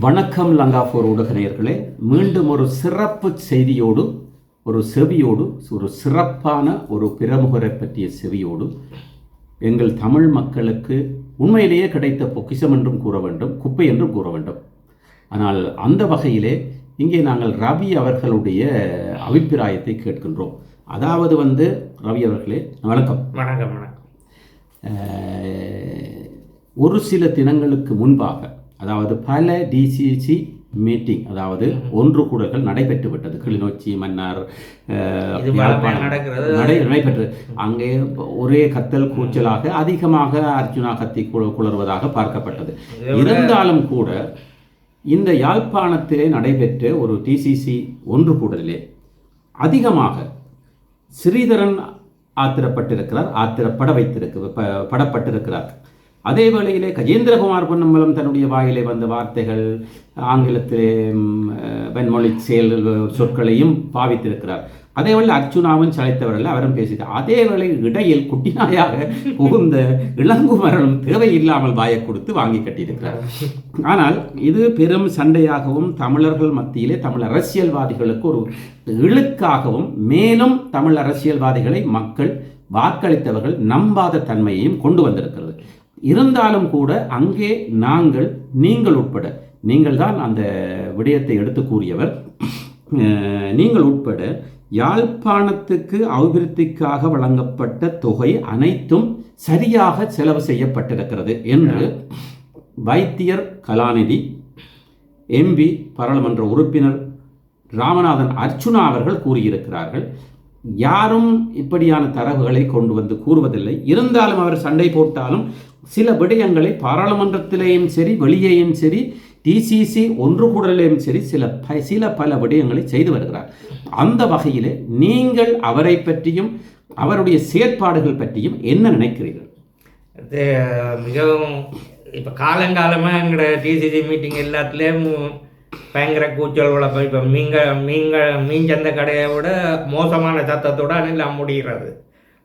வணக்கம் லங்காபோர் ஊடக நேயர்களே, மீண்டும் ஒரு சிறப்பு செய்தியோடு ஒரு செவியோடு ஒரு சிறப்பான ஒரு பிரமுகரை பற்றிய செவியோடு எங்கள் தமிழ் மக்களுக்கு உண்மையிலேயே கிடைத்த பொக்கிஷம் என்றும் கூற வேண்டும், குப்பை என்றும் கூற வேண்டும். ஆனால் அந்த வகையிலே இங்கே நாங்கள் ரவி அவர்களுடைய அபிப்பிராயத்தை கேட்கின்றோம். அதாவது ரவி அவர்களே வணக்கம். வணக்கம் வணக்கம். ஒரு சில தினங்களுக்கு முன்பாக, அதாவது பல டிசிசி மீட்டிங், அதாவது ஒன்று கூடல்கள் நடைபெற்று விட்டது. கிளிநொச்சி, மன்னார் நடைபெற்றது. அங்கே ஒரே கத்தல் கூச்சலாக அதிகமாக அர்ஜுனா கத்தி குளறுவதாக பார்க்கப்பட்டது. இருந்தாலும் கூட இந்த யாழ்ப்பாணத்திலே நடைபெற்ற ஒரு டிசிசி ஒன்று கூடலிலே அதிகமாக ஸ்ரீதரன் படப்பட்டிருக்கிறார். அதே வேளையிலே கஜேந்திரகுமார் பொன்னம்பலம் தன்னுடைய வாயிலே வந்த வார்த்தைகள், ஆங்கிலத்திலே வெண்மொழி செயல் சொற்களையும் பாவித்திருக்கிறார். அதே வேளை அர்ச்சுனாவும் சளைத்தவர்கள் அவரும் பேசிட்டார். அதே வேளை இடையில் குட்டிநாயாக புகுந்த இளங்குமரனும் தேவையில்லாமல் வாயை கொடுத்து வாங்கி கட்டியிருக்கிறார். ஆனால் இது பெரும் சண்டையாகவும் தமிழர்கள் மத்தியிலே தமிழ் அரசியல்வாதிகளுக்கு ஒரு இழுக்காகவும், மேலும் தமிழ் அரசியல்வாதிகளை மக்கள் வாக்களித்தவர்கள் நம்பாத தன்மையையும் கொண்டு வந்திருக்கிறது. இருந்தாலும் கூட அங்கே நீங்கள் உட்பட, நீங்கள் தான் அந்த விடயத்தை எடுத்து கூறியவர், நீங்கள் உட்பட யாழ்ப்பாணத்துக்கு அபிவிருத்திக்காக வழங்கப்பட்ட தொகை அனைத்தும் சரியாக செலவு செய்யப்பட்டிருக்கிறது என்று வைத்தியர் கலாநிதி, எம்பி, பாராளுமன்ற உறுப்பினர் ராமநாதன் அர்ச்சுனா அவர்கள் கூறியிருக்கிறார்கள். யாரும் இப்படியான தரவுகளை கொண்டு வந்து கூறுவதில்லை. இருந்தாலும் அவர் சண்டை போட்டாலும் சில விடயங்களை பாராளுமன்றத்திலேயும் சரி, வெளியேயும் சரி, டிசிசி ஒன்று கூடலையும் சரி, சில பல விடயங்களை செய்து வருகிறார். அந்த வகையில் நீங்கள் அவரை பற்றியும் அவருடைய செயற்பாடுகள் பற்றியும் என்ன நினைக்கிறீர்கள்? அது மிகவும் இப்போ காலங்காலமாக எங்களோட டிசிசி மீட்டிங் எல்லாத்துலேயும் பயங்கர கூச்சல் உழப்பம். இப்போ மீன் சந்தை கடையை விட மோசமான சத்தத்தோடு எல்லாம் முடிகிறது.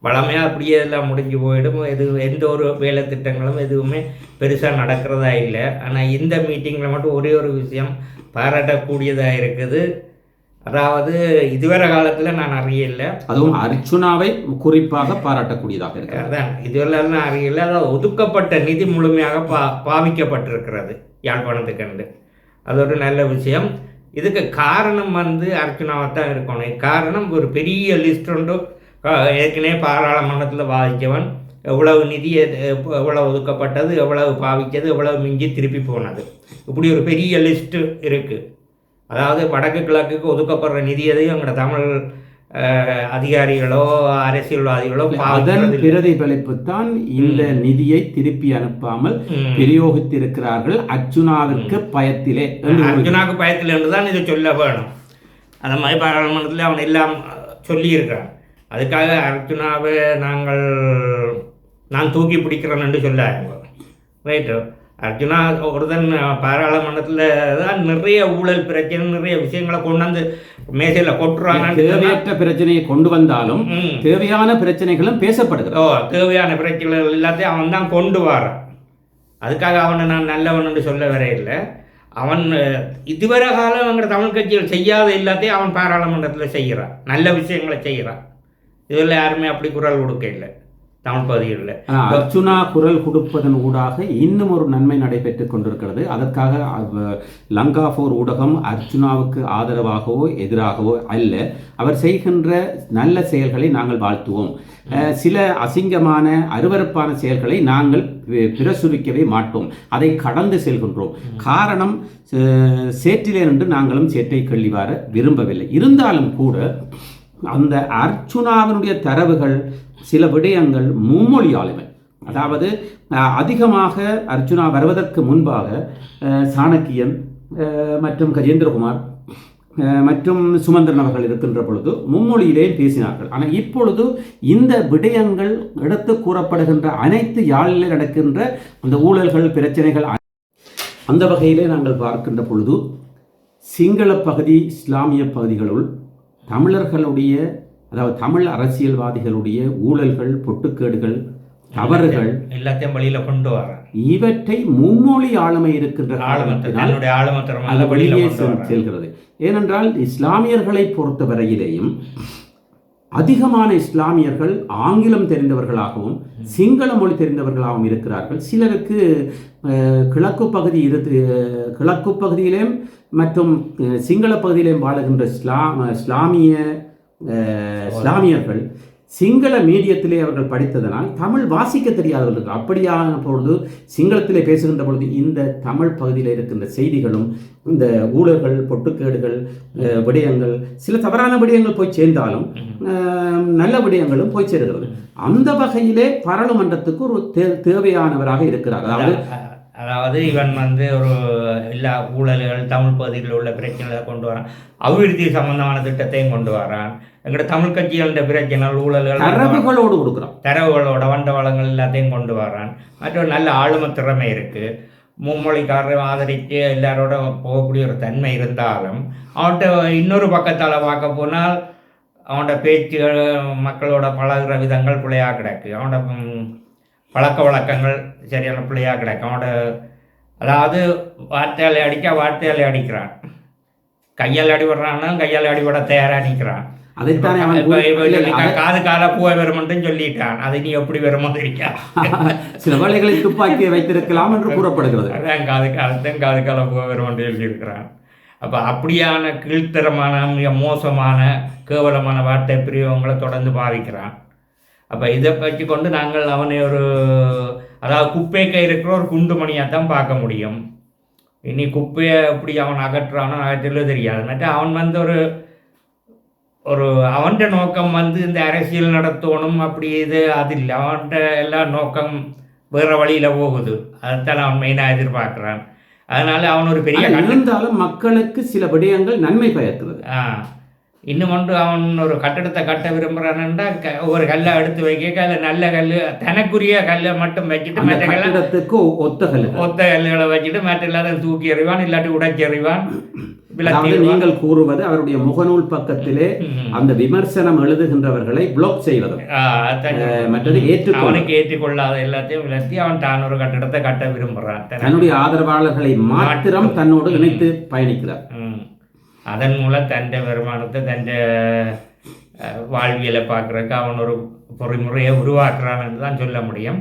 வளமையாக அப்படியே எல்லாம் முடிஞ்சு போயிடும். எந்த ஒரு வேலை திட்டங்களும் எதுவுமே பெருசாக நடக்கிறதா இல்லை. ஆனால் இந்த மீட்டிங்கில் மட்டும் ஒரே ஒரு விஷயம் பாராட்டக்கூடியதாக இருக்குது. அதாவது இதுவரை காலத்தில் நான் அறியலை, அதுவும் அர்ச்சுனாவை குறிப்பாக பாராட்டக்கூடியதாக இருக்கு. அதான் இதுவெல்லாம் நான் அறியலை. அதாவது ஒதுக்கப்பட்ட நிதி முழுமையாக பாவிக்கப்பட்டிருக்கிறது யாழ்ப்பாணத்துக்கண்டு. அது ஒரு நல்ல விஷயம். இதுக்கு காரணம் அர்ச்சுனாவை தான் இருக்கணும். காரணம் ஒரு பெரிய லிஸ்ட் ஒன்று ஏற்கனவே பாராளுமன்றத்தில் பாதித்தவன், எவ்வளவு நிதி எவ்வளவு ஒதுக்கப்பட்டது, எவ்வளவு பாவித்தது, எவ்வளவு மிஞ்சி திருப்பி போனது, இப்படி ஒரு பெரிய லிஸ்ட்டு இருக்குது. அதாவது வடக்கு கிழக்குக்கு ஒதுக்கப்படுற நிதியதையும் எங்களோட தமிழ் அதிகாரிகளோ அரசியல்வாதிகளோ அதன் பிரதிபலிப்பு தான் இந்த நிதியை திருப்பி அனுப்பாமல் பிரயோகித்திருக்கிறார்கள். அர்ச்சுனாவிற்கு பயத்திலே, அர்ச்சுனாவுக்கு பயத்தில் என்று தான் இதை சொல்ல வேணும். அந்த மாதிரி பாராளுமன்றத்தில் அவன் எல்லாம் சொல்லியிருக்கிறான். அதுக்காக அர்ச்சுனாவை நான் தூக்கி பிடிக்கிறேன் என்று சொல்லாங்க. ரைட்டு. அர்ச்சுனா ஒருத்தன் பாராளுமன்றத்தில் தான் நிறைய ஊழல் பிரச்சனை, நிறைய விஷயங்களை கொண்டு வந்து மேசையில் கொட்டுறாங்க. தேவையற்ற பிரச்சனையை கொண்டு வந்தாலும் தேவையான பிரச்சனைகளும் பேசப்படுகிறது. தேவையான பிரச்சனைகள் எல்லாத்தையும் அவன் தான் கொண்டு வரான். அதுக்காக அவனை நான் நல்லவன் என்று சொல்ல வரையில்லை. அவன் இதுவரை காலம் அவங்களோட தமிழ் கட்சிகள் செய்யாத எல்லாத்தையும் அவன் பாராளுமன்றத்தில் செய்கிறான், நல்ல விஷயங்களை செய்கிறான். இதில் யாருமே அப்படி குரல் கொடுக்க இல்லை தமிழ் பகுதிகளில். அர்ச்சுனா குரல் கொடுப்பதன் ஊடாக இன்னும் ஒரு நன்மை நடைபெற்றுக் கொண்டிருக்கிறது. அதற்காக லங்காபோர் ஊடகம் அர்ச்சுனாவுக்கு ஆதரவாகவோ எதிராகவோ அல்ல, அவர் செய்கின்ற நல்ல செயல்களை நாங்கள் வாழ்த்துவோம். சில அசிங்கமான அருவருப்பான செயல்களை நாங்கள் பிரசுரிக்கவே மாட்டோம், அதை கடந்து செல்கின்றோம். காரணம், சேற்றிலே நின்று நாங்களும் சேற்றை கள்ளி வர விரும்பவில்லை. இருந்தாலும் கூட அந்த அர்ச்சுனாவினுடைய தரவுகள், சில விடயங்கள் மும்மொழி ஆளுமை, அதாவது அதிகமாக அர்ச்சுனா வருவதற்கு முன்பாக சாணக்கியன் மற்றும் கஜேந்திரகுமார் மற்றும் சுமந்திரன் அவர்கள் இருக்கின்ற பொழுது மும்மொழியிலே பேசினார்கள். ஆனால் இப்பொழுது இந்த விடயங்கள் எடுத்து கூறப்படுகின்ற அனைத்து யாழிலே நடக்கின்ற அந்த ஊழல்கள், பிரச்சனைகள், அந்த வகையிலே நாங்கள் பார்க்கின்ற பொழுது சிங்கள பகுதி, இஸ்லாமிய பகுதிகளுள் தமிழர்களுடைய, அதாவது தமிழ் அரசியல்வாதிகளுடைய ஊழல்கள், பொட்டுக்கேடுகள் தவறுகள் எல்லாத்தையும் வெளியில கொண்டு வர இவற்றை மும்மொழி ஆளுமை இருக்கின்ற தன்னுடைய ஆளுமத்திறமை அது வெளியே செல்கிறது. ஏனென்றால் இஸ்லாமியர்களை பொறுத்தவரையிலேயும் அதிகமான இஸ்லாமியர்கள் ஆங்கிலம் தெரிந்தவர்களாகவும் சிங்கள மொழி தெரிந்தவர்களாகவும் இருக்கிறார்கள். சிலருக்கு கிழக்கு பகுதியிலேயும் மற்றும் சிங்கள பகுதியிலேயும் வாழுகின்ற இஸ்லாமியர்கள் சிங்கள மீடியத்திலே அவர்கள் படித்ததனால் தமிழ் வாசிக்க தெரியாதவர்கள். அப்படியான பொழுது சிங்களத்திலே பேசுகின்ற பொழுது இந்த தமிழ் பகுதியில் இருக்கின்ற செய்திகளும் இந்த ஊழல்கள், பொட்டுக்கேடுகள், விடயங்கள், சில தவறான விடயங்கள் போய் சேர்ந்தாலும் நல்ல விடயங்களும் போய் சேருகிறது. அந்த வகையிலே பாராளுமன்றத்துக்கு ஒரு தேவையானவராக இருக்கிறார். அதாவது இவன் ஒரு எல்லா ஊழல்கள் தமிழ் பகுதியில் உள்ள பிரச்சனைகளை கொண்டு வரான், அபிவிருத்தி சம்பந்தமான திட்டத்தையும் கொண்டு வரான். எங்கள்ட தமிழ் கட்சிகள பிரச்சனைகள், ஊழல்கள், தரவுகளோடு கொடுக்குறான், தரவுகளோட வண்ட வளங்கள் எல்லாத்தையும் கொண்டு வரான். மற்ற நல்ல ஆளுமை திறமை இருக்கு, மும்மொழிக்காரரை ஆதரித்து எல்லாரோட போகக்கூடிய ஒரு தன்மை இருந்தாலும் அவன்கிட்ட இன்னொரு பக்கத்தால் பார்க்க போனால் அவனோட பேச்சுகள், மக்களோட பழகுற விதங்கள் பிள்ளையாக கிடக்கு. அவனோட பழக்க வழக்கங்கள் சரியான பிள்ளையாக கிடக்கு. அவனோட அதாவது வார்த்தையால் வார்த்தையால் அடிக்கிறான், கையால் அடிபடுறான்னா கையால் அடிபட தயாராக நிற்கிறான். காது கால பூவை வருமென்றும் சொல்லிட்டான். அது நீ எப்படி வருமோ தெரியா, சில வேளைகளை துப்பாக்கியை வைத்திருக்கலாம் என்று கூறப்படுகிறது. அதான் காது கால பூவை வருமென்று சொல்லியிருக்கிறான். அப்போ அப்படியான கீழ்த்தரமான மிக மோசமான கேவலமான வார்த்தை பிரிவுகளை தொடர்ந்து பாவிக்கிறான். அப்போ இதை பற்றி கொண்டு நாங்கள் அவனை அதாவது குப்பைக்கு இருக்கிற ஒரு குண்டுமணியாக தான் பார்க்க முடியும். இனி குப்பையை எப்படி அவன் அகற்றானோ அகற்றல தெரியாது. மற்ற அவன் அவன்கிட்ட நோக்கம் இந்த அரசியல் நடத்தணும் அப்படி அது இல்லை. அவன்கிட்ட எல்லா நோக்கம் வேறு வழியில் போகுது. அதுதான் அவன் மெயினாக எதிர்பார்க்குறான். அதனால அவன் ஒரு பெரிய இருந்தாலும் மக்களுக்கு சில விடயங்கள் நன்மை பயக்கிறது. இன்னும் அவன் ஒரு கட்டடத்தை கட்ட விரும்புகிறான்டா, ஒரு கல்லை எடுத்து வைக்க நல்ல கல், தனக்குரிய கல்லை மட்டும் வச்சுட்டு மற்ற கல்லத்துக்கு ஒத்த கல்லுகளை வச்சுட்டு மற்ற இல்லாத தூக்கி எறிவான், இல்லாட்டி உடைச்சி எறிவான். நீங்கள் கூறுவது அவருடைய முகநூல் பக்கத்திலே அந்த விமர்சனம் எழுதுகின்றவர்களை பிளாக் செய்வது, மற்றது அவனுக்கு ஏற்றுக்கொள்ளாத எல்லாத்தையும் விளத்தி அவன் தான் ஒரு கட்டடத்தை கட்ட விரும்புகிறான். தன்னுடைய ஆதரவாளர்களை மாத்திரம் தன்னோடு இணைத்து பயணிக்கிறார். அதன் மூலம் தன் வருமானத்தை, தன் வாழ்வியலை பார்க்குறதுக்கு அவன் ஒரு பொறிமுறையை உருவாக்குறான் என்று தான் சொல்ல முடியும்.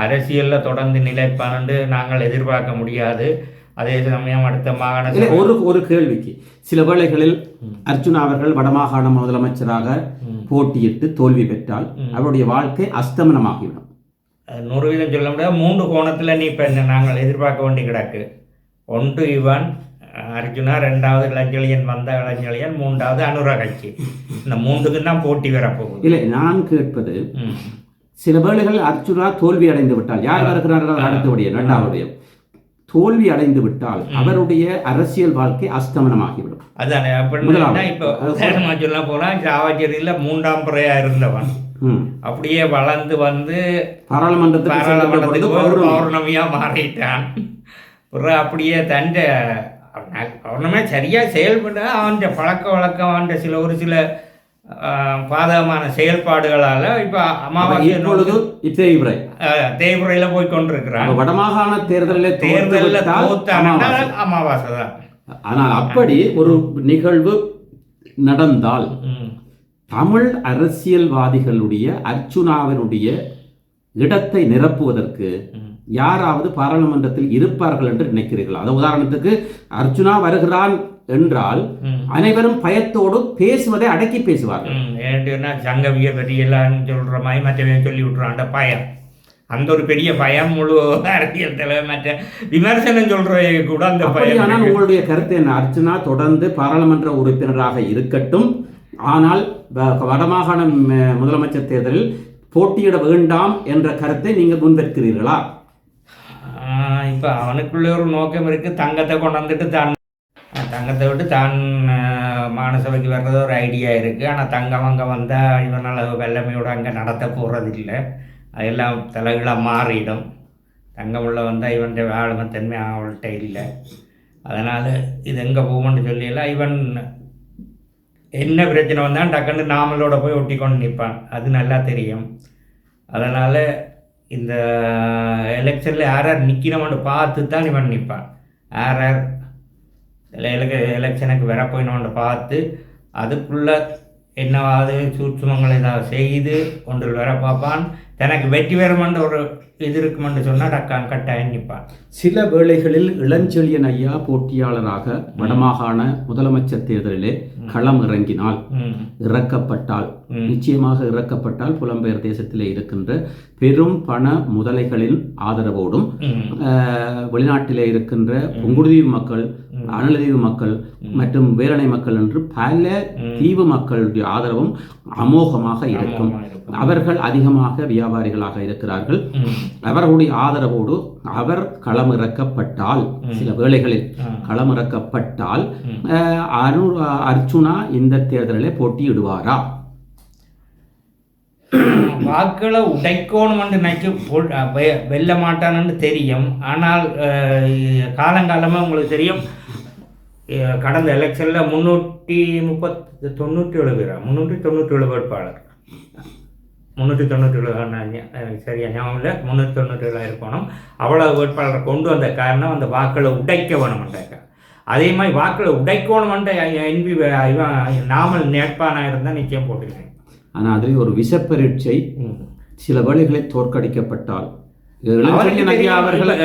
அரசியலில் தொடர்ந்து நிலைப்பானு நாங்கள் எதிர்பார்க்க முடியாது. அதே சமயம் அடுத்த மாகாண ஒரு கேள்விக்கு சில வேளைகளில் அர்ச்சுனா அவர்கள் வடமாகாண முதலமைச்சராக போட்டியிட்டு தோல்வி பெற்றால் அவருடைய வாழ்க்கை அஸ்தமனமாகிவிடும். 100% சொல்ல முடியாது. 3 கோணத்தில் நீ இப்போ நாங்கள் எதிர்பார்க்க வேண்டி கிடக்கு. ஒன்று இவன் அர்ஜுனா, 2வது இளஞ்செழியன், வந்த இளஞ்செழியன், 3வது அனுரா கட்சி. இந்த 3க்கு தான் போட்டி வரப்போகுது. இல்லை, நான் கேட்பது சில வேளைகள் அர்ஜுனா தோல்வி அடைந்து விட்டால், யார் வருகிறார்கள் அடுத்தபடியே 2வது தோல்வி அடைந்து விட்டால் அவருடைய அரசியல் வாழ்க்கை அஸ்தமனமாகிவிடும். அதானே அப்படின்னா இப்போ சொல்ல போனா சாவச்சேரியில் 3ஆம் முறையாக இருந்தவன் அப்படியே வளர்ந்து பாராளுமன்றத்துக்கு பௌர்ணமியா மாறிட்டான். அப்படியே பௌர்ணமியா சரியா செயல்பட அவன் பழக்க வழக்கம், அவன் ஒரு சில பாதகமான செயல்பாடுகளால் இப்போ அமாவாசை தேய்முறையில் போய் கொண்டிருக்கிறான். வடமாகாண தேர்தலில் அமாவாசை தான். ஆனால் அப்படி ஒரு நிகழ்வு நடந்தால் தமிழ் அரசியல்வாதிகளுடைய அர்ச்சுனாவினுடைய இடத்தை நிரப்புவதற்கு யாராவது பாராளுமன்றத்தில் இருப்பார்கள் என்று நினைக்கிறீர்களா? அது உதாரணத்துக்கு அர்ச்சுனா வருகிறான் என்றால் அனைவரும் பயத்தோடு பேசுவதை அடக்கி பேசுவார்கள். ஏன்னா சங்கவிய பெரியெல்லாம் சொல்ற மாதிரி மற்றவங்க சொல்லி விட்டுறான். அந்த பயம், அந்த ஒரு பெரிய பயம் முழு அரசியல் தலைவர் மற்ற விமர்சனம் சொல்றதை கூட அந்த பயம். ஆனால் உங்களுடைய கருத்து என்ன? அர்ச்சுனா தொடர்ந்து பாராளுமன்ற உறுப்பினராக இருக்கட்டும், ஆனால் வடமாகாண முதலமைச்சர் தேர்தலில் போட்டியிட வேண்டாம் என்ற கருத்தை நீங்கள் முன்வைக்கிறீர்களா? இப்போ அவனுக்குள்ள ஒரு நோக்கம் இருக்கு. தங்கத்தை கொண்டு வந்துட்டு தங்கத்தை விட்டு தான் மாநசபைக்கு வர்றது ஒரு ஐடியா இருக்குது. ஆனால் தங்கம் அங்கே வந்தால் இவனால் வெள்ளமையோடு அங்கே நடத்த போகிறது இல்லை. அதெல்லாம் தலைகளாக மாறிடும். தங்கம் உள்ள வந்தால் இவன் ஆளுமைத்தன்மை அவள்கிட்ட இல்லை. அதனால் இது எங்கே போகும்னு சொல்லியெல்லாம் இவன் என்ன பிரச்சனை வந்தால் டக்குன்னு நாமளோட போய் ஒட்டி கொண்டு நிற்பான். அது நல்லா தெரியும். அதனால் இந்த எலெக்ஷனில் யார் யார் நிற்கிறவன்னு பார்த்து தான் இவன் நிற்பான். யார் யார் எலெக்ஷனுக்கு வரப்போயினோன்னு பார்த்து அதுக்குள்ளே என்னவாது சூட்சுமங்கள் ஏதாவது செய்து ஒன்றில் வர பார்ப்பான். தனக்கு வெற்றி பெறுமென்ற ஒரு இது இருக்குமென்று சொன்னால் கட்டாயம் நிற்பான். சில வேளைகளில் இளஞ்செழியன் ஐயா போட்டியாளராக வடமாகாண முதலமைச்சர் தேர்தலிலே களம் இறங்கினால், இறக்கப்பட்டால், நிச்சயமாக இறக்கப்பட்டால் புலம்பெயர் தேசத்திலே இருக்கின்ற பெரும் பண முதலைகளின் ஆதரவோடும் வெளிநாட்டிலே இருக்கின்ற புங்குடுதீவு மக்கள், அனலதீவு மக்கள் மற்றும் வேலணை மக்கள் என்று பல தீவு மக்களுடைய ஆதரவும் அமோகமாக இருக்கும். அவர்கள் அதிகமாக வியாபாரிகளாக இருக்கிறார்கள். அவர்களுடைய ஆதரவோடு அவர் களமிறக்கப்பட்டால், சில வேளைகளில் களமிறக்கப்பட்டால் அர்ச்சுனா இந்த தேர்தலிலே போட்டியிடுவாரா? வாக்களை உடைக்கணும் என்று நினைச்சு வெல்ல மாட்டான்னு தெரியும். ஆனால் காலங்காலமாக உங்களுக்கு தெரியும், கடந்த எலெக்ஷனில் 397 பேர், 397 வேட்பாளர், 397 சரியா ஞாபகம் இல்லை, 397 இருக்கணும். அவ்வளோ வேட்பாளரை கொண்டு வந்த காரணம் அந்த வாக்களை உடைக்க வேணும்ன்றாங்க. அதே மாதிரி வாக்களை உடைக்கணும்ன்ற என்பி நாமல் நேட்பானாக இருந்தால் நிச்சயம் போட்டுக்கிறேன். ஆனால் அதில் ஒரு விஷப்பரீட்சை சில வேளைகளில் தோற்கடிக்கப்பட்டால்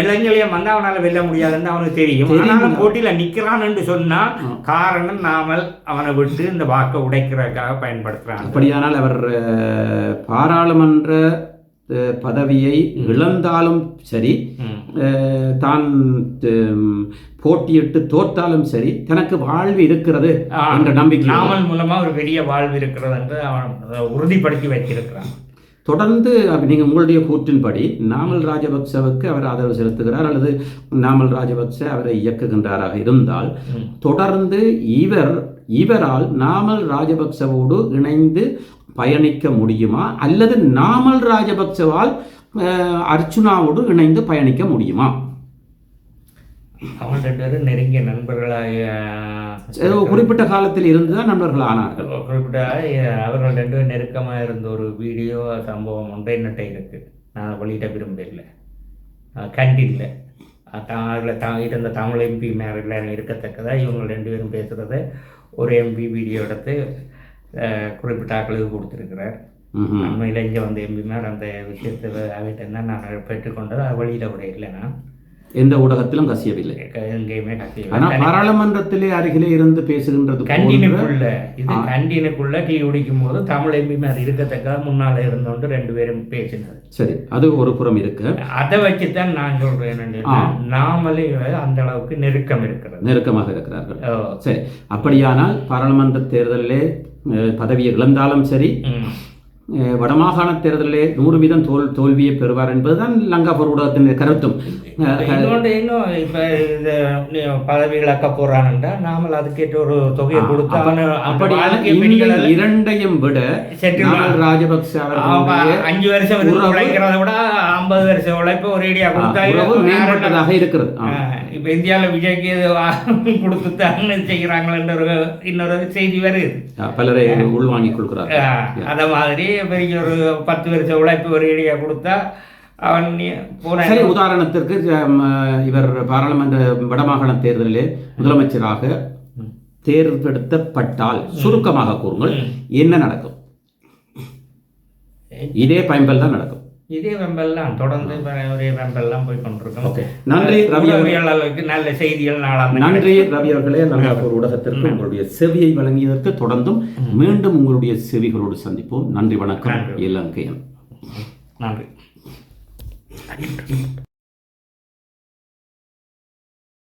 இளைஞரையும் வந்து அவனால் வெல்ல முடியாதுன்னு அவனுக்கு தெரியும். ஆனாலும் போட்டியில் நிற்கிறான் என்று சொன்னால் காரணம் நாமல் அவனை விட்டு இந்த வாக்கை உடைக்கிறதுக்காக பயன்படுத்துகிறான். அப்படியானால் அவர் பாராளுமன்ற பதவியை இழந்தாலும் சரி, தான் போட்டியிட்டு தோற்றாலும் சரி, தனக்கு வாழ்வு இருக்கிறது என்ற நம்பிக்கை, நாமல் மூலமாக ஒரு பெரிய வாழ்வு இருக்கிறது என்று அவன் உறுதிப்படுத்தி வைத்திருக்கிறான். தொடர்ந்து நீங்கள் உங்களுடைய கூற்றின்படி நாமல் ராஜபக்சவுக்கு அவர் ஆதரவு செலுத்துகிறார் அல்லது நாமல் ராஜபக்ச அவரை இயக்குகின்றாராக இருந்தால், தொடர்ந்து இவரால் நாமல் ராஜபக்சவோடு இணைந்து பயணிக்க முடியுமா அல்லது நாமல் ராஜபக்சவால் அர்ச்சுனாவோடு இணைந்து பயணிக்க முடியுமா? அவன் 2 பேரும் நெருங்கிய நண்பர்களாக குறிப்பிட்ட காலத்தில் இருந்துதான் நண்பர்கள் ஆனார்கள். குறிப்பிட்ட அவர்கள் 2 பேரும் நெருக்கமாக இருந்த ஒரு வீடியோ சம்பவம் ஒன்றை நட்டை இருக்கு. நான் வெளியிட விரும்பல. கண்டில்லை அதில் இருந்த தமிழ் எம்பி மேரெல்லாம் இருக்கத்தக்கதாக இவங்க 2 பேரும் பேசுகிறத ஒரு எம்பி வீடியோ எடுத்து குறிப்பிட்ட ஆக்களுக்கு கொடுத்துருக்கிறார். உண்மையில் இங்கே வந்து எம்பி மேர் அந்த விஷயத்தை அவர்கிட்ட நான் பெற்றுக்கொண்டது வெளியிட விட இல்லை. நான் எந்த ஊடகத்திலும் கசியவில்லை, எங்கேயுமே கசியவில்லை. ஆனால் பாராளுமன்றத்திலே அருகிலே இருந்து பேசுகின்றது கண்டினுக்குள்ள டீ குடிக்கும் போது தமிழ் எம்பி மாதிரி இருக்கத்தக்க முன்னால இருந்தோண்டு 2 பேரும் பேசினது. சரி, அது ஒரு புறம் இருக்கு. அதை வச்சுதான் நான் சொல்றேன், நாமளே அந்த அளவுக்கு நெருக்கமாக இருக்கிறார்கள். சரி, அப்படியானால் பாராளுமன்ற தேர்தலிலே பதவியை இழந்தாலும் சரி, வடமாகாண தேர்தலிலே 100% தோல்வியை பெறுவார் என்பதுதான் லங்காபூர் ஊடகத்தின் கருத்தும். இன்னும் இப்ப இந்த பதவி இழக்க போறான்டா நாமல் அதுக்கேற்ற ஒரு தொகையை கொடுத்து இரண்டையும் விட ராஜபக்ச 5 வருஷம் உழைக்கிறத விட 50 வருஷம் உழைப்பு ஒரு ஐடியா கொடுத்தா இருக்கிறது. இப்ப இந்தியாவில் விஜய்க்கு கொடுத்துட்டாங்கன்னு செய்கிறாங்களன்ற ஒரு இன்னொரு செய்தி வருது. பலரை உள்வாங்கிக் கொள்கிறார். அத மாதிரி பெரிய ஒரு 10 வருஷம் உழைப்பு ஒரு ஐடியா கொடுத்தா அவன் போன. உதாரணத்திற்கு இவர் பாராளுமன்ற வடமாகாண தேர்தலிலே முதலமைச்சராக தேர்ந்தெடுக்கப்பட்டால் சுருக்கமாக கூறுங்கள், என்ன நடக்கும்? இதே பைம்பல் தான் நடக்கும். இதே வெம்பெல்லாம் தொடர்ந்து ஒரே வெம்பெல்லாம் போய் கொண்டிருக்கோம். நன்றி ரவி அவர்களுக்கு, நல்ல செய்திகள் நாளாக. நன்றி ரவி அவர்களே, லங்காபூர் ஊடகத்திற்கு உங்களுடைய செவியை வழங்கியதற்கு. தொடர்ந்தும் மீண்டும் உங்களுடைய செவிகளோடு சந்திப்போம். நன்றி, வணக்கம். இலங்கையன். நன்றி.